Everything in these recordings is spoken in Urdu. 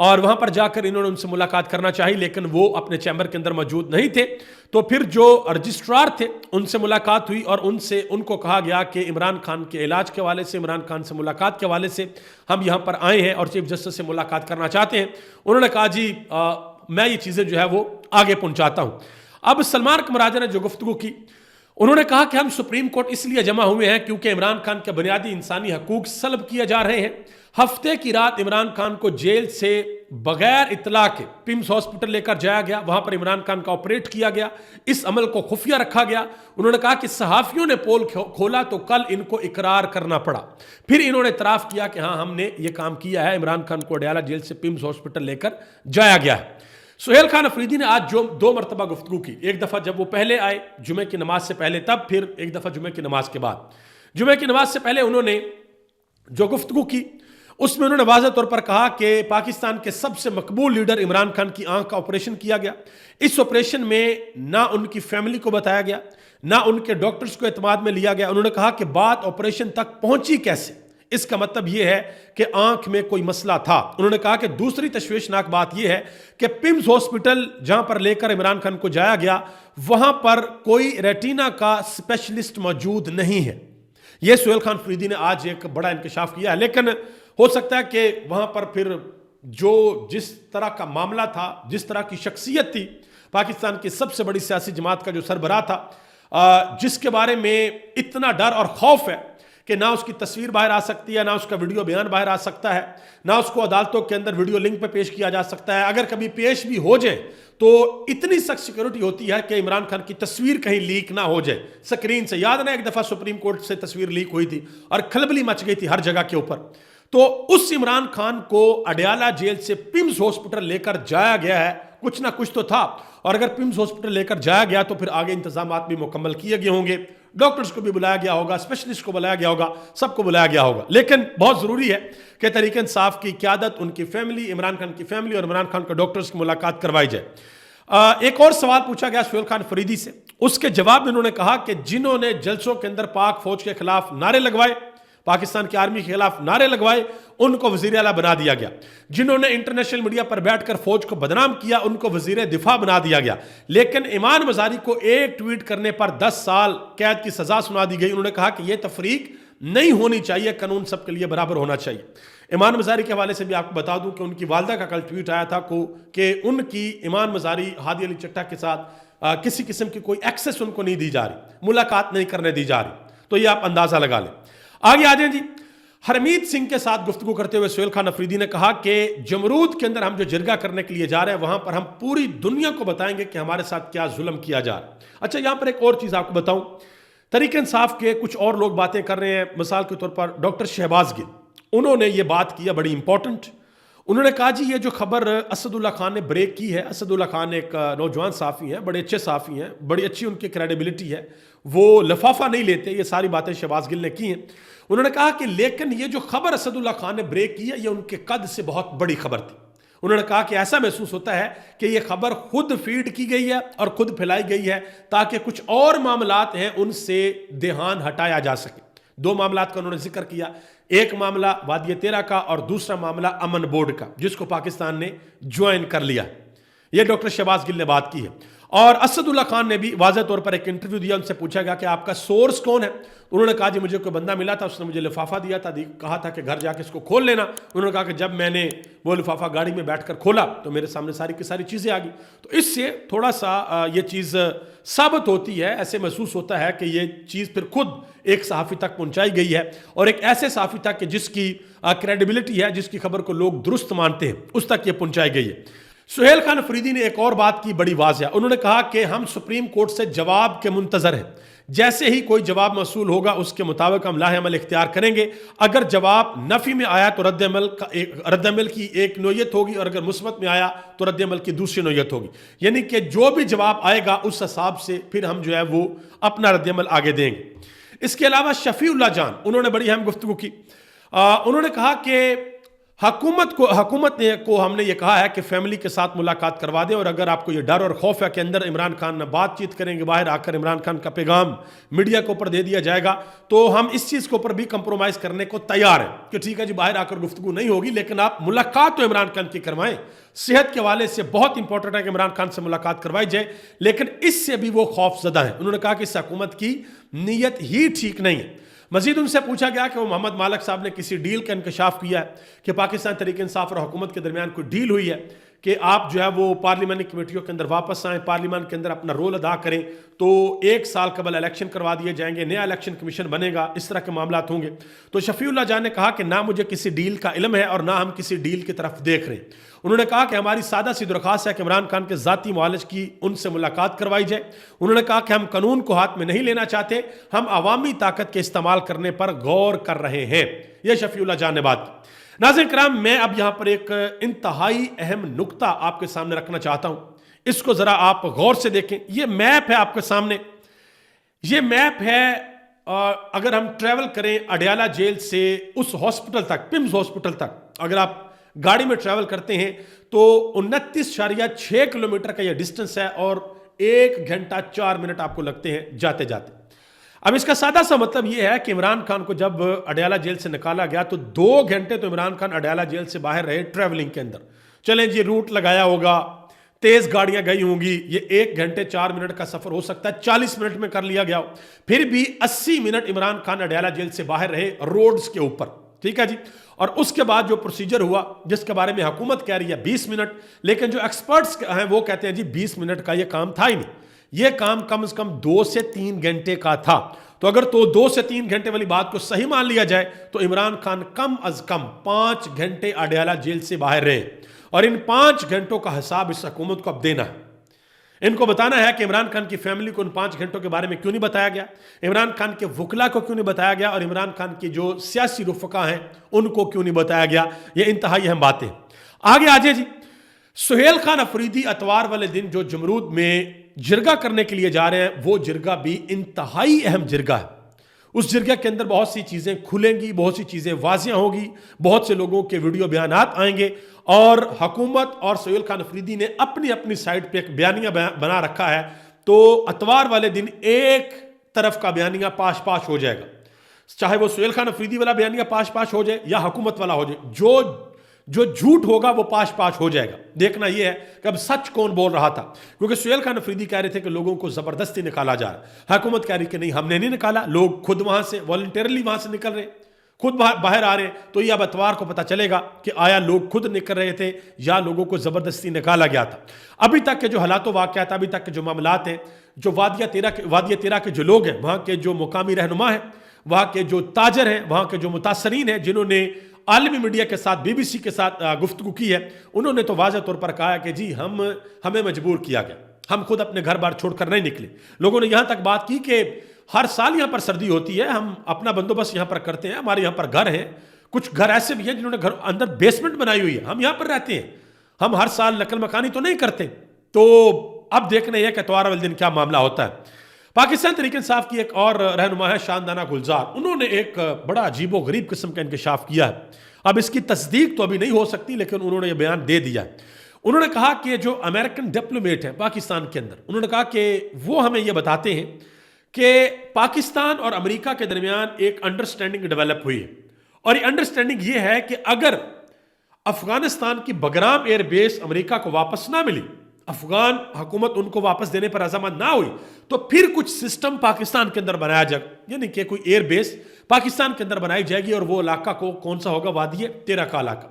اور وہاں پر جا کر انہوں نے ان سے ملاقات کرنا چاہی، لیکن وہ اپنے چیمبر کے اندر موجود نہیں تھے. تو پھر جو رجسٹرار تھے ان سے ملاقات ہوئی اور ان کو کہا گیا کہ عمران خان کے علاج کے حوالے سے، عمران خان سے ملاقات کے حوالے سے ہم یہاں پر آئے ہیں اور چیف جسٹس سے ملاقات کرنا چاہتے ہیں. انہوں نے کہا جی میں یہ چیزیں جو ہے وہ آگے پہنچاتا ہوں. اب سلمان قمر نے جو گفتگو کی، انہوں نے کہا کہ ہم سپریم کورٹ اس لیے جمع ہوئے ہیں کیونکہ عمران خان کے بنیادی انسانی حقوق سلب کیے جا رہے ہیں. ہفتے کی رات عمران خان کو جیل سے بغیر اطلاع کے پمس ہاسپٹل لے کر جایا گیا، وہاں پر عمران خان کا آپریٹ کیا گیا، اس عمل کو خفیہ رکھا گیا. انہوں نے کہا کہ صحافیوں نے پول کھولا تو کل ان کو اقرار کرنا پڑا. پھر انہوں نے اعتراف کیا کہ ہاں ہم نے یہ کام کیا ہے، عمران خان کو اڈیالہ جیل سے پمس ہاسپٹل لے کر جایا گیا ہے. سہیل خان افریدی نے آج جو 2 مرتبہ گفتگو کی، ایک دفعہ جب وہ پہلے آئے جمعہ کی نماز سے پہلے، تب پھر ایک دفعہ جمعہ کی نماز کے بعد. جمعہ کی نماز سے پہلے انہوں نے جو گفتگو کی اس میں انہوں نے واضح طور پر کہا کہ پاکستان کے سب سے مقبول لیڈر عمران خان کی آنکھ کا آپریشن کیا گیا. اس آپریشن میں نہ ان کی فیملی کو بتایا گیا، نہ ان کے ڈاکٹرز کو اعتماد میں لیا گیا. انہوں نے کہا کہ بات آپریشن تک پہنچی کیسے، اس کا مطلب یہ ہے کہ آنکھ میں کوئی مسئلہ تھا. انہوں نے کہا کہ دوسری تشویشناک بات یہ ہے کہ پمس ہاسپٹل جہاں پر لے کر عمران خان کو جایا گیا وہاں پر کوئی ریٹینا کا اسپیشلسٹ موجود نہیں ہے. یہ سہیل خان افریدی نے آج ایک بڑا انکشاف کیا ہے. لیکن ہو سکتا ہے کہ وہاں پر پھر جس طرح کا معاملہ تھا، جس طرح کی شخصیت تھی پاکستان کی سب سے بڑی سیاسی جماعت کا جو سربراہ تھا، جس کے بارے میں اتنا ڈر اور خوف ہے کہ نہ اس کی تصویر باہر آ سکتی ہے، نہ اس کا ویڈیو بیان باہر آ سکتا ہے، نہ اس کو عدالتوں کے اندر ویڈیو لنک پہ پیش کیا جا سکتا ہے. اگر کبھی پیش بھی ہو جائے تو اتنی سخت سیکیورٹی ہوتی ہے کہ عمران خان کی تصویر کہیں لیک نہ ہو جائے سکرین سے. یاد نہ ایک دفعہ سپریم کورٹ سے تصویر لیک ہوئی تھی اور کھلبلی مچ گئی تھی ہر جگہ کے اوپر. تو اس عمران خان کو اڈیالہ جیل سے پمس ہاسپٹل لے کر جایا گیا ہے، کچھ نہ کچھ تو تھا. اور اگر پمس ہاسپٹل لے کر جایا گیا تو پھر آگے انتظامات بھی مکمل کیے گئے ہوں گے، ڈاکٹرز کو بھی بلایا گیا ہوگا، اسپیشلسٹ کو بلایا گیا ہوگا، سب کو بلایا گیا ہوگا. لیکن بہت ضروری ہے کہ تحریک انصاف کی قیادت، ان کی فیملی، عمران خان کی فیملی اور عمران خان کے ڈاکٹرز کی ملاقات کروائی جائے. ایک اور سوال پوچھا گیا سہیل خان افریدی سے، اس کے جواب میں انہوں نے کہا کہ جنہوں نے جلسوں کے اندر پاک فوج کے خلاف نعرے لگوائے، پاکستان کی آرمی کے خلاف نعرے لگوائے، ان کو وزیر اعلیٰ بنا دیا گیا. جنہوں نے انٹرنیشنل میڈیا پر بیٹھ کر فوج کو بدنام کیا ان کو وزیر دفاع بنا دیا گیا. لیکن ایمان مزاری کو ایک ٹویٹ کرنے پر 10 سال قید کی سزا سنا دی گئی. انہوں نے کہا کہ یہ تفریق نہیں ہونی چاہیے، قانون سب کے لیے برابر ہونا چاہیے. ایمان مزاری کے حوالے سے بھی آپ کو بتا دوں کہ ان کی والدہ کا کل ٹویٹ آیا تھا کہ ان کی ایمان مزاری، ہادی علی چٹا کے ساتھ کسی قسم کی کوئی ایکسس ان کو نہیں دی جا رہی، ملاقات نہیں کرنے دی جا رہی. تو یہ آپ اندازہ لگا لیں. آگے آ جائیں جی. ہرمیت سنگھ کے ساتھ گفتگو کرتے ہوئے سہیل خان افریدی نے کہا کہ جمرود کے اندر ہم جو جرگہ کرنے کے لیے جا رہے ہیں وہاں پر ہم پوری دنیا کو بتائیں گے کہ ہمارے ساتھ کیا ظلم کیا جا رہا ہے. اچھا، یہاں پر ایک اور چیز آپ کو بتاؤں، تحریک انصاف کے کچھ اور لوگ باتیں کر رہے ہیں. مثال کے طور پر ڈاکٹر شہباز گل، انہوں نے یہ بات کیا بڑی امپورٹنٹ. انہوں نے کہا جی یہ جو خبر اسد اللہ خان نے بریک کی ہے، اسد اللہ خان ایک نوجوان صحافی ہیں، بڑے اچھے صحافی ہیں، بڑی اچھی ان کی کریڈیبلٹی ہے، وہ لفافہ نہیں لیتے. یہ ساری باتیں شہباز گل نے کی ہیں. انہوں نے کہا کہ لیکن یہ جو خبر اسد اللہ خان نے بریک کی ہے یہ ان کے قد سے بہت بڑی خبر تھی. انہوں نے کہا کہ ایسا محسوس ہوتا ہے کہ یہ خبر خود فیڈ کی گئی ہے اور خود پھیلائی گئی ہے تاکہ کچھ اور معاملات ہیں ان سے دھیان ہٹایا جا سکے. 2 معاملات کا انہوں نے ذکر کیا، ایک معاملہ وادی تیرا کا اور دوسرا معاملہ امن بورڈ کا جس کو پاکستان نے جوائن کر لیا. یہ ڈاکٹر شہباز گل نے بات کی ہے. اور اسد اللہ خان نے بھی واضح طور پر ایک انٹرویو دیا، ان سے پوچھا گیا کہ آپ کا سورس کون ہے. انہوں نے کہا جی مجھے کوئی بندہ ملا تھا، اس نے مجھے لفافہ دیا تھا، کہا تھا کہ گھر جا کے اس کو کھول لینا. انہوں نے کہا کہ جب میں نے وہ لفافہ گاڑی میں بیٹھ کر کھولا تو میرے سامنے ساری کی ساری چیزیں آ گئی. تو اس سے تھوڑا سا یہ چیز ثابت ہوتی ہے، ایسے محسوس ہوتا ہے کہ یہ چیز پھر خود ایک صحافی تک پہنچائی گئی ہے اور ایک ایسے صحافی تک کہ جس کی کریڈیبلٹی ہے، جس کی خبر کو لوگ درست مانتے ہیں، اس تک یہ پہنچائی گئی ہے. سہیل خان افریدی نے ایک اور بات کی بڑی واضح. انہوں نے کہا کہ ہم سپریم کورٹ سے جواب کے منتظر ہیں، جیسے ہی کوئی جواب موصول ہوگا اس کے مطابق ہم لاہ عمل اختیار کریں گے. اگر جواب نفی میں آیا تو رد عمل کی ایک نوعیت ہوگی اور اگر مثبت میں آیا تو رد عمل کی دوسری نوعیت ہوگی. یعنی کہ جو بھی جواب آئے گا اس حساب سے پھر ہم جو ہے وہ اپنا رد عمل آگے دیں گے. اس کے علاوہ شفیع اللہ جان، انہوں نے بڑی اہم گفتگو کی. انہوں نے کہا کہ حکومت کو ہم نے یہ کہا ہے کہ فیملی کے ساتھ ملاقات کروا دیں، اور اگر آپ کو یہ ڈر اور خوف ہے کہ اندر عمران خان نہ بات چیت کریں گے، باہر آ کر عمران خان کا پیغام میڈیا کے اوپر دے دیا جائے گا، تو ہم اس چیز کے اوپر بھی کمپرومائز کرنے کو تیار ہیں کہ ٹھیک ہے جی باہر آ کر گفتگو نہیں ہوگی، لیکن آپ ملاقات تو عمران خان کی کروائیں۔ صحت کے حوالے سے بہت امپورٹنٹ ہے کہ عمران خان سے ملاقات کروائی جائے، لیکن اس سے بھی وہ خوف زدہ ہیں۔ انہوں نے کہا کہ اس حکومت کی نیت ہی ٹھیک نہیں ہے۔ مزید ان سے پوچھا گیا کہ وہ محمد مالک صاحب نے کسی ڈیل کا انکشاف کیا ہے کہ پاکستان تحریک انصاف اور حکومت کے درمیان کوئی ڈیل ہوئی ہے کہ آپ جو ہے وہ پارلیمانی کمیٹیوں کے اندر واپس آئیں، پارلیمان کے اندر اپنا رول ادا کریں، تو 1 سال قبل الیکشن کروا دیے جائیں گے، نیا الیکشن کمیشن بنے گا، اس طرح کے معاملات ہوں گے۔ تو شفیع اللہ جان نے کہا کہ نہ مجھے کسی ڈیل کا علم ہے اور نہ ہم کسی ڈیل کی طرف دیکھ رہے ہیں۔ انہوں نے کہا کہ ہماری سادہ سی درخواست ہے کہ عمران خان کے ذاتی معالج کی ان سے ملاقات کروائی جائے۔ انہوں نے کہا کہ ہم قانون کو ہاتھ میں نہیں لینا چاہتے، ہم عوامی طاقت کے استعمال کرنے پر غور کر رہے ہیں۔ یہ شفیع اللہ جان نے بات کی۔ ناظرین کرام، میں اب یہاں پر ایک انتہائی اہم نقطہ آپ کے سامنے رکھنا چاہتا ہوں، اس کو ذرا آپ غور سے دیکھیں۔ یہ میپ ہے آپ کے سامنے، یہ میپ ہے اگر ہم ٹریول کریں اڈیالہ جیل سے اس ہاسپٹل تک، پمز ہاسپٹل تک، اگر آپ گاڑی میں ٹریول کرتے ہیں تو 29.6 کلومیٹر کا یہ ڈسٹنس ہے، اور 1 گھنٹہ 4 منٹ آپ کو لگتے ہیں جاتے جاتے۔ اب اس کا سادہ سا مطلب یہ ہے کہ عمران خان کو جب اڈیالہ جیل سے نکالا گیا تو 2 گھنٹے تو عمران خان اڈیالہ جیل سے باہر رہے ٹریولنگ کے اندر۔ چلیں جی روٹ لگایا ہوگا، تیز گاڑیاں گئی ہوں گی، یہ 1 گھنٹے 4 منٹ کا سفر ہو سکتا ہے 40 منٹ میں کر لیا گیا ہو، پھر بھی 80 منٹ عمران خان اڈیالہ جیل سے باہر رہے روڈز کے اوپر، ٹھیک ہے جی۔ اور اس کے بعد جو پروسیجر ہوا جس کے بارے میں حکومت کہہ رہی ہے 20 منٹ، لیکن جو ایکسپرٹس ہیں وہ کہتے ہیں جی 20 منٹ کا یہ کام تھا ہی نہیں، یہ کام کم از کم 2 سے 3 گھنٹے کا تھا۔ تو اگر تو 2 سے 3 گھنٹے والی بات کو صحیح مان لیا جائے تو عمران خان کم از کم 5 گھنٹے اڈیالہ جیل سے باہر رہے، اور ان 5 گھنٹوں کا حساب اس حکومت کو اب دینا ہے۔ ان کو بتانا ہے کہ عمران خان کی فیملی کو ان 5 گھنٹوں کے بارے میں کیوں نہیں بتایا گیا، عمران خان کے وکلا کو کیوں نہیں بتایا گیا، اور عمران خان کی جو سیاسی رفقا ہیں ان کو کیوں نہیں بتایا گیا۔ یہ انتہائی اہم باتیں۔ آگے آجائے جی، سہیل خان افریدی اتوار والے دن جو جمرود میں جرگہ کرنے کے لیے جا رہے ہیں، وہ جرگہ بھی انتہائی اہم جرگہ ہے۔ اس جرگہ کے اندر بہت سی چیزیں کھلیں گی، بہت سی چیزیں واضح ہوگی، بہت سے لوگوں کے ویڈیو بیانات آئیں گے، اور حکومت اور سہیل خان افریدی نے اپنی اپنی سائٹ پہ ایک بیانیہ بنا رکھا ہے، تو اتوار والے دن ایک طرف کا بیانیہ پاش پاش ہو جائے گا، چاہے وہ سہیل خان افریدی والا بیانیہ پاش پاش ہو جائے یا حکومت والا ہو جائے، جو جھوٹ ہوگا وہ پاش پاش ہو جائے گا۔ دیکھنا یہ ہے کہ اب سچ کون بول رہا تھا، کیونکہ سہیل خان افریدی کہہ رہے تھے کہ لوگوں کو زبردستی نکالا جا رہا ہے، حکومت کہہ رہی کہ نہیں ہم نے نہیں نکالا، لوگ خود وہاں سے والنٹیرلی وہاں سے نکل رہے، خود باہر آ رہے ہیں۔ تو یہ اب اتوار کو پتہ چلے گا کہ آیا لوگ خود نکل رہے تھے یا لوگوں کو زبردستی نکالا گیا تھا۔ ابھی تک کے جو حالات و واقعات، ابھی تک کے جو معاملات ہیں، جو وادی تیرہ کے جو لوگ ہیں، وہاں کے جو مقامی رہنما ہیں، وہاں کے جو تاجر ہیں، وہاں کے جو متاثرین ہیں، جنہوں نے عالمی میڈیا کے ساتھ BBC کے ساتھ گفتگو کی ہے، انہوں نے تو واضح طور پر کہا کہ جی ہمیں مجبور کیا گیا، ہم خود اپنے گھر بار چھوڑ کر نہیں نکلے۔ لوگوں نے یہاں تک بات کی کہ ہر سال یہاں پر سردی ہوتی ہے، ہم اپنا بندوبست یہاں پر کرتے ہیں، ہمارے یہاں پر گھر ہیں، کچھ گھر ایسے بھی ہیں جنہوں نے گھر اندر بیسمنٹ بنائی ہوئی ہے، ہم یہاں پر رہتے ہیں، ہم ہر سال نقل مکانی تو نہیں کرتے۔ تو اب دیکھنا یہ کہ اتوار والے دن کیا معاملہ ہوتا ہے۔ پاکستان تحریک انصاف کی ایک اور رہنما ہے شاندانہ گلزار، انہوں نے ایک بڑا عجیب و غریب قسم کا انکشاف کیا ہے۔ اب اس کی تصدیق تو ابھی نہیں ہو سکتی، لیکن انہوں نے یہ بیان دے دیا ہے۔ انہوں نے کہا کہ جو امریکن ڈپلومیٹ ہیں پاکستان کے اندر، انہوں نے کہا کہ وہ ہمیں یہ بتاتے ہیں کہ پاکستان اور امریکہ کے درمیان ایک انڈرسٹینڈنگ ڈیولپ ہوئی ہے، اور یہ انڈرسٹینڈنگ یہ ہے کہ اگر افغانستان کی بگرام ایئر بیس امریکہ کو واپس نہ ملی، افغان حکومت ان کو واپس دینے پر عزمت نہ ہوئی، تو پھر کچھ سسٹم پاکستان کے اندر بنایا جائے، یعنی کہ کوئی ایئر بیس پاکستان کے اندر بنائی جائے گی، اور وہ علاقہ کو کون سا ہوگا؟ وادی تیرہ کا علاقہ۔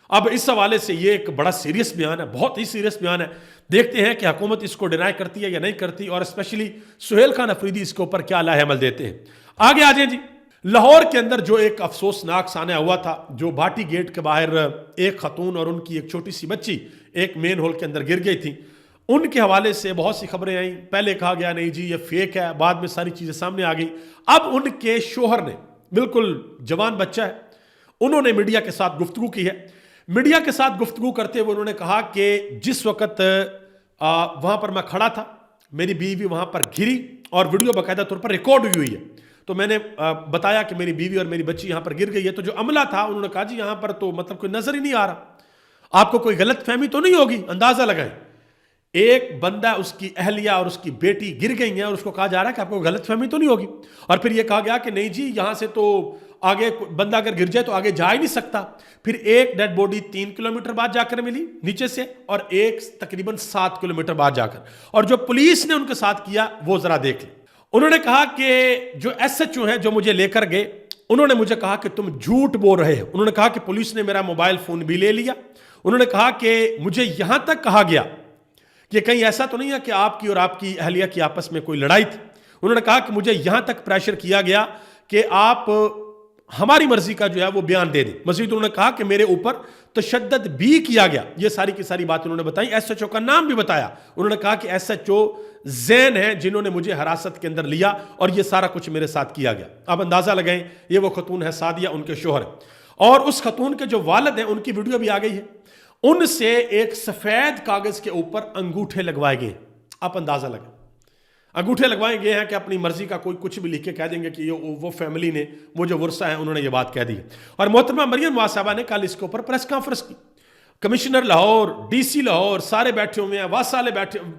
اب اس حوالے سے یہ ایک بڑا سیریس بیان ہے، بہت ہی سیریس بیان ہے۔ دیکھتے ہیں کہ حکومت اس کو ڈینائی کرتی ہے یا نہیں کرتی، اور اسپیشلی سہیل خان افریدی اس کے اوپر کیا لاہ عمل دیتے ہیں۔ آگے آ جائیں جی، لاہور کے اندر جو ایک افسوسناک سانحہ ہوا تھا، جو بھاٹی گیٹ کے باہر ایک خاتون اور ان کی ایک چھوٹی سی بچی ایک مین ہول کے اندر گر گئی تھی، ان کے حوالے سے بہت سی خبریں آئیں۔ پہلے کہا گیا نہیں جی یہ فیک ہے، بعد میں ساری چیزیں سامنے آ گئی۔ اب ان کے شوہر نے، بالکل جوان بچہ ہے، انہوں نے میڈیا کے ساتھ گفتگو کی ہے۔ میڈیا کے ساتھ گفتگو کرتے ہوئے انہوں نے کہا کہ جس وقت وہاں پر میں کھڑا تھا، میری بیوی وہاں پر گری، اور ویڈیو باقاعدہ طور پر ریکارڈ ہوئی ہے۔ تو میں نے بتایا کہ میری بیوی اور میری بچی یہاں پر گر گئی ہے. تو جو عملہ تھا انہوں نے کہا جی یہاں پر تو مطلب کوئی نظر ہی نہیں آ رہا, آپ کو کوئی غلط فہمی تو نہیں ہوگی, اندازہ لگائیں. ایک بندہ, اس کی اہلیہ اور اس کی بیٹی گر گئی ہیں اور اس کو کہا جا رہا ہے کہ آپ کو غلط فہمی تو نہیں ہوگی. اور پھر یہ کہا گیا کہ نہیں جی یہاں سے تو آگے بندہ اگر گر جائے تو آگے جا ہی نہیں سکتا. پھر ایک ڈیڈ باڈی 3 کلومیٹر بعد جا کر ملی نیچے سے, اور ایک تقریباً 7 کلومیٹر بعد جا کر. اور جو پولیس نے ان کے ساتھ کیا وہ ذرا دیکھ لیں. انہوں نے کہا کہ جو ایس ایچ او ہیں جو مجھے لے کر گئے, انہوں نے مجھے کہا کہ تم جھوٹ بول رہے ہو. انہوں نے کہا کہ پولیس نے میرا موبائل فون بھی لے لیا. انہوں نے کہا کہ مجھے یہاں تک کہا گیا کہ کہیں ایسا تو نہیں ہے کہ آپ کی اور آپ کی اہلیہ کی آپس میں کوئی لڑائی تھی. انہوں نے کہا کہ مجھے یہاں تک پریشر کیا گیا کہ آپ ہماری مرضی کا جو ہے وہ بیان دے دیں. مزید انہوں نے کہا کہ میرے اوپر تشدد بھی کیا گیا. یہ ساری کی ساری بات انہوں نے بتائی. ایس ایچ او کا نام بھی بتایا. انہوں نے کہا کہ ایس ایچ او زین ہیں جنہوں نے مجھے حراست کے اندر لیا اور یہ سارا کچھ میرے ساتھ کیا گیا. آپ اندازہ لگائیں, یہ وہ خاتون ہے سعدیہ, ان کے شوہر ہیں, اور اس خاتون کے جو والد ہیں ان کی ویڈیو بھی آ گئی ہے. ان سے ایک سفید کاغذ کے اوپر انگوٹھے لگوائے گئے. آپ اندازہ لگائیں, انگوٹھے لگوائے گئے ہیں کہ اپنی مرضی کا کوئی کچھ بھی لکھ کے کہہ دیں گے کہ وہ فیملی نے, وہ جو ورثہ ہے انہوں نے یہ بات کہہ دی. اور محترمہ مریم نواز صاحبہ نے کل اس کے اوپر پریس کانفرنس کی. Commissioner Lahore, D C Lahore سارے بیٹھے ہوئے ہیں, واسالے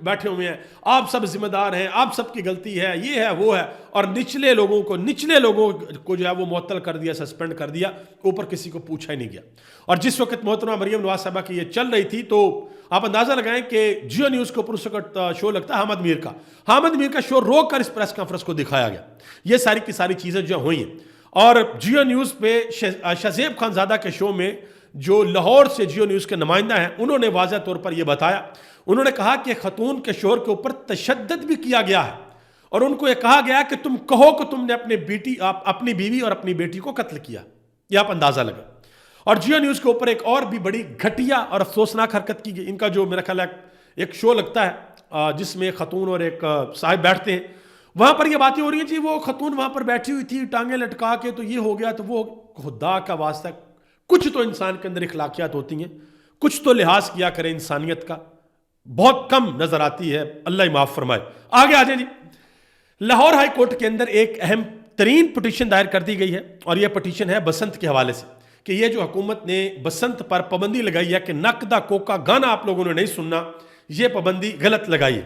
بیٹھے ہوئے ہیں, آپ سب ذمہ دار ہیں, آپ سب کی غلطی ہے, یہ ہے وہ ہے. اور نچلے لوگوں کو جو ہے وہ معطل کر دیا, سسپینڈ کر دیا, اوپر کسی کو پوچھا ہی نہیں گیا. اور جس وقت محترمہ مریم نواز صاحبہ کی یہ چل رہی تھی تو آپ اندازہ لگائیں کہ جیو نیوز کے اوپر اس وقت شو لگتا ہے حامد میر کا شو روک کر اس پریس کانفرنس کو دکھایا گیا. یہ ساری کی ساری چیزیں جو ہوئی ہیں. اور جیو نیوز پہ شہزیب خان زادہ کے شو میں جو لاہور سے جیو نیوز کے نمائندہ ہیں انہوں نے واضح طور پر یہ بتایا. انہوں نے کہا کہ خاتون کے شوہر کے اوپر تشدد بھی کیا گیا ہے, اور ان کو یہ کہا گیا کہ تم کہو کہ تم نے اپنی بیوی اور اپنی بیٹی کو قتل کیا. یہ آپ اندازہ لگائیں. اور جیو نیوز کے اوپر ایک اور بھی بڑی گھٹیا اور افسوسناک حرکت کی گئی. ان کا جو میرا خیال ہے ایک شو لگتا ہے جس میں خاتون اور ایک صاحب بیٹھتے ہیں, وہاں پر یہ باتیں ہو رہی ہیں جی وہ خاتون وہاں پر بیٹھی ہوئی تھی ٹانگیں لٹکا کے, تو یہ ہو گیا تو وہ. خدا کا واسطہ, کچھ تو انسان کے اندر اخلاقیات ہوتی ہیں, کچھ تو لحاظ کیا کریں انسانیت کا, بہت کم نظر آتی ہے. اللہ ہی معاف فرمائے. آگے آ جائیں جی. لاہور ہائی کورٹ کے اندر ایک اہم ترین پٹیشن دائر کر دی گئی ہے, اور یہ پٹیشن ہے بسنت کے حوالے سے کہ یہ جو حکومت نے بسنت پر پابندی لگائی ہے کہ نقدہ کوکا گانا آپ لوگوں نے نہیں سننا, یہ پابندی غلط لگائی ہے,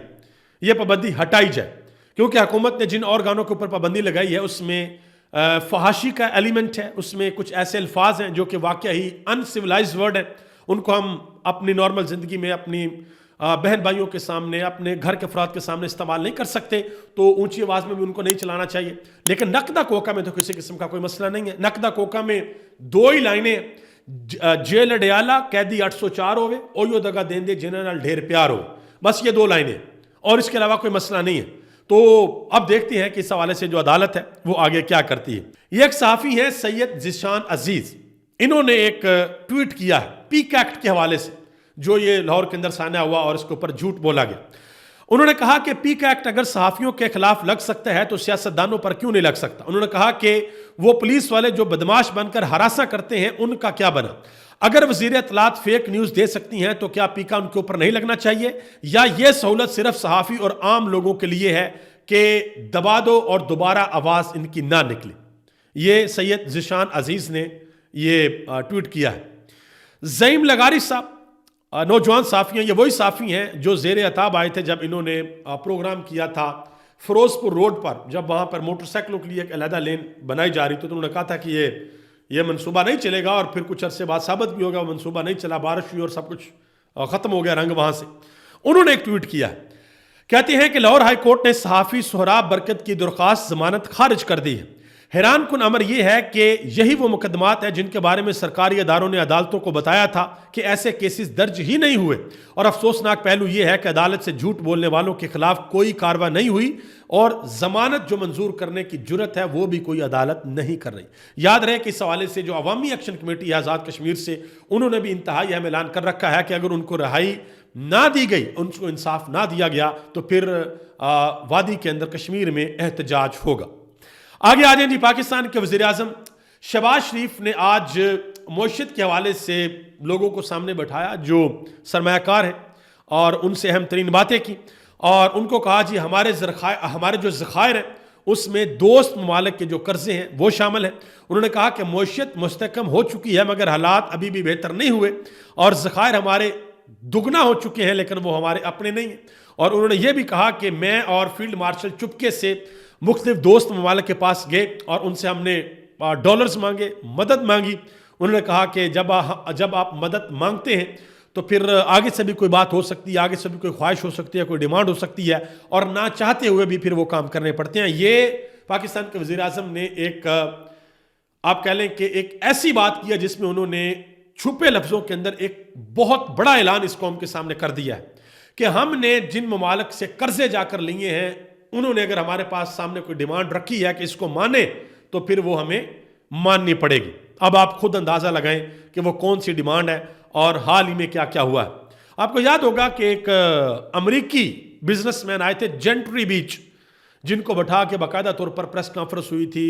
یہ پابندی ہٹائی جائے. کیونکہ حکومت نے جن اور گانوں کے اوپر پابندی لگائی ہے اس میں فحاشی کا ایلیمنٹ ہے, اس میں کچھ ایسے الفاظ ہیں جو کہ واقعہ ہی ان سیولائزڈ ورڈ ہیں, ان کو ہم اپنی نارمل زندگی میں اپنی بہن بھائیوں کے سامنے, اپنے گھر کے افراد کے سامنے استعمال نہیں کر سکتے, تو اونچی آواز میں بھی ان کو نہیں چلانا چاہیے. لیکن نقدہ کوکا میں تو کسی قسم کا کوئی مسئلہ نہیں ہے. نقدہ کوکا میں 2 ہی لائنیں, جیل ڈیالا قیدی 804 ہوئے, اویو دگا دین دے جنرل ڈھیر پیار ہو, بس یہ 2 لائنیں, اور اس کے علاوہ کوئی مسئلہ نہیں ہے. تو اب دیکھتے ہیں کہ اس حوالے سے جو عدالت ہے وہ آگے کیا کرتی ہے. یہ ایک صحافی ہیں سید ذیشان عزیز, انہوں نے ایک ٹویٹ کیا ہے پیک ایکٹ کے حوالے سے جو یہ لاہور کے اندر سامنے ہوا اور اس کے اوپر جھوٹ بولا گیا. انہوں نے کہا کہ پیک ایکٹ اگر صحافیوں کے خلاف لگ سکتا ہے تو سیاستدانوں پر کیوں نہیں لگ سکتا. انہوں نے کہا کہ وہ پولیس والے جو بدماش بن کر ہراساں کرتے ہیں ان کا کیا بنا. اگر وزیر اطلاعات فیک نیوز دے سکتی ہیں تو کیا پیکا ان کے اوپر نہیں لگنا چاہیے, یا یہ سہولت صرف صحافی اور عام لوگوں کے لیے ہے کہ دبا دو اور دوبارہ آواز ان کی نہ نکلے. یہ سید ذیشان عزیز نے یہ ٹویٹ کیا ہے. زعیم لغاری صاحب نوجوان صحافی ہیں, یہ وہی صحافی ہیں جو زیر عتاب آئے تھے جب انہوں نے پروگرام کیا تھا فیروز پور روڈ پر, جب وہاں پر موٹر سائیکلوں کے لیے ایک علیحدہ لین بنائی جا رہی تھی. تو انہوں نے کہا تھا کہ یہ منصوبہ نہیں چلے گا, اور پھر کچھ عرصے بعد ثابت بھی ہوگا وہ منصوبہ نہیں چلا, بارش ہوئی اور سب کچھ ختم ہو گیا رنگ وہاں سے. انہوں نے ایک ٹویٹ کیا ہے, کہتے ہیں کہ لاہور ہائی کورٹ نے صحافی سہراب برکت کی درخواست ضمانت خارج کر دی ہے. حیران کن امر یہ ہے کہ یہی وہ مقدمات ہیں جن کے بارے میں سرکاری اداروں نے عدالتوں کو بتایا تھا کہ ایسے کیسز درج ہی نہیں ہوئے, اور افسوسناک پہلو یہ ہے کہ عدالت سے جھوٹ بولنے والوں کے خلاف کوئی کارروائی نہیں ہوئی, اور ضمانت جو منظور کرنے کی جرت ہے وہ بھی کوئی عدالت نہیں کر رہی. یاد رہے کہ اس حوالے سے جو عوامی ایکشن کمیٹی ہے آزاد کشمیر سے, انہوں نے بھی انتہائی اہم اعلان کر رکھا ہے کہ اگر ان کو رہائی نہ دی گئی, ان کو انصاف نہ دیا گیا, تو پھر وادی کے اندر کشمیر میں احتجاج ہوگا. آگے آ جائیں جی. پاکستان کے وزیر اعظم شہباز شریف نے آج معیشت کے حوالے سے لوگوں کو سامنے بٹھایا جو سرمایہ کار ہیں, اور ان سے اہم ترین باتیں کی, اور ان کو کہا جی ہمارے جو ذخائر ہیں اس میں دوست ممالک کے جو قرضے ہیں وہ شامل ہیں۔ انہوں نے کہا کہ معیشت مستحکم ہو چکی ہے مگر حالات ابھی بھی بہتر نہیں ہوئے، اور ذخائر ہمارے دگنا ہو چکے ہیں لیکن وہ ہمارے اپنے نہیں ہیں۔ اور انہوں نے یہ بھی کہا کہ میں اور فیلڈ مارشل چپکے سے مختلف دوست ممالک کے پاس گئے اور ان سے ہم نے ڈالرز مانگے، مدد مانگی۔ انہوں نے کہا کہ جب آپ مدد مانگتے ہیں تو پھر آگے سے بھی کوئی بات ہو سکتی ہے، آگے سے بھی کوئی خواہش ہو سکتی ہے، کوئی ڈیمانڈ ہو سکتی ہے، اور نہ چاہتے ہوئے بھی پھر وہ کام کرنے پڑتے ہیں۔ یہ پاکستان کے وزیر اعظم نے ایک آپ کہہ لیں کہ ایک ایسی بات کیا جس میں انہوں نے چھپے لفظوں کے اندر ایک بہت بڑا اعلان اس قوم کے سامنے کر دیا ہے کہ ہم نے جن ممالک سے قرضے جا کر لیے ہیں انہوں نے اگر ہمارے پاس سامنے کوئی ڈیمانڈ رکھی ہے کہ اس کو مانے تو پھر وہ ہمیں ماننی پڑے گی۔ اب آپ خود اندازہ لگائیں کہ وہ کون سی ڈیمانڈ ہے اور حال ہی میں کیا کیا ہوا ہے۔ آپ کو یاد ہوگا کہ ایک امریکی بزنس مین آئے تھے جنٹری بیچ، جن کو بٹھا کے باقاعدہ طور پر پریس کانفرنس ہوئی تھی،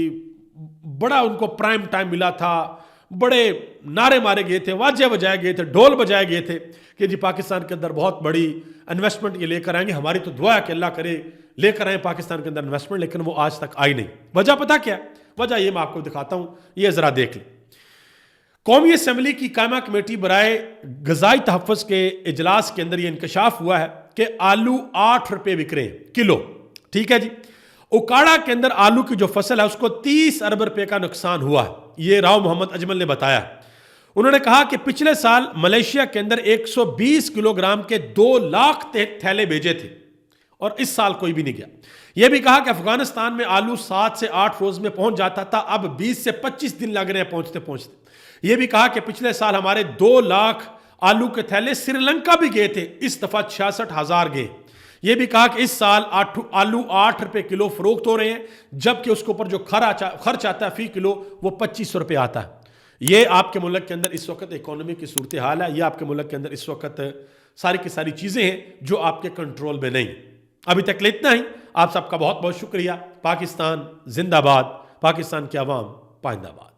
بڑا ان کو پرائم ٹائم ملا تھا، بڑے نعرے مارے گئے تھے، واجے بجائے گئے تھے، ڈھول بجائے گئے تھے کہ جی پاکستان کے اندر بہت بڑی انویسٹمنٹ یہ لے کر آئیں گے، ہماری تو دعا ہے کہ اللہ کرے لے کر آئیں پاکستان کے اندر انویسٹمنٹ، لیکن وہ آج تک آئی نہیں۔ وجہ پتہ کیا ہے؟ وجہ یہ میں آپ کو دکھاتا ہوں، یہ ذرا دیکھ لیں۔ قومی اسمبلی کی قائمہ کمیٹی برائے غذائی تحفظ کے اجلاس کے اندر یہ انکشاف ہوا ہے کہ آلو 8 روپے بک رہے ہیں کلو، ٹھیک ہے جی۔ اوکاڑا کے اندر آلو کی جو فصل ہے اس کو 30 ارب روپے کا نقصان ہوا ہے، یہ راؤ محمد اجمل نے بتایا۔ انہوں نے کہا کہ پچھلے سال ملیشیا کے اندر 120 کلو گرام کے 2 لاکھ تھیلے بھیجے تھے اور اس سال کوئی بھی نہیں گیا۔ یہ بھی کہا کہ افغانستان میں آلو 7 سے 8 روز میں پہنچ جاتا تھا، اب 20 سے 25 دن لگ رہے ہیں پہنچتے۔ یہ بھی کہا کہ پچھلے سال ہمارے 2 لاکھ آلو کے تھیلے سری لنکا بھی گئے تھے، اس دفعہ 66,000 گئے۔ یہ بھی کہا کہ اس سال آلو 8 روپے کلو فروخت ہو رہے ہیں، جبکہ اس کے اوپر جو خرچ آتا ہے فی کلو وہ 2500 روپے آتا ہے۔ یہ آپ کے ملک کے اندر اس وقت اکانومی کی صورتحال ہے، یہ آپ کے ملک کے اندر اس وقت ساری کی ساری چیزیں ہیں جو آپ کے کنٹرول میں نہیں۔ ابھی تک اتنا ہی، آپ سب کا بہت بہت شکریہ۔ پاکستان زندہ باد، پاکستان کی عوام پائندہ باد۔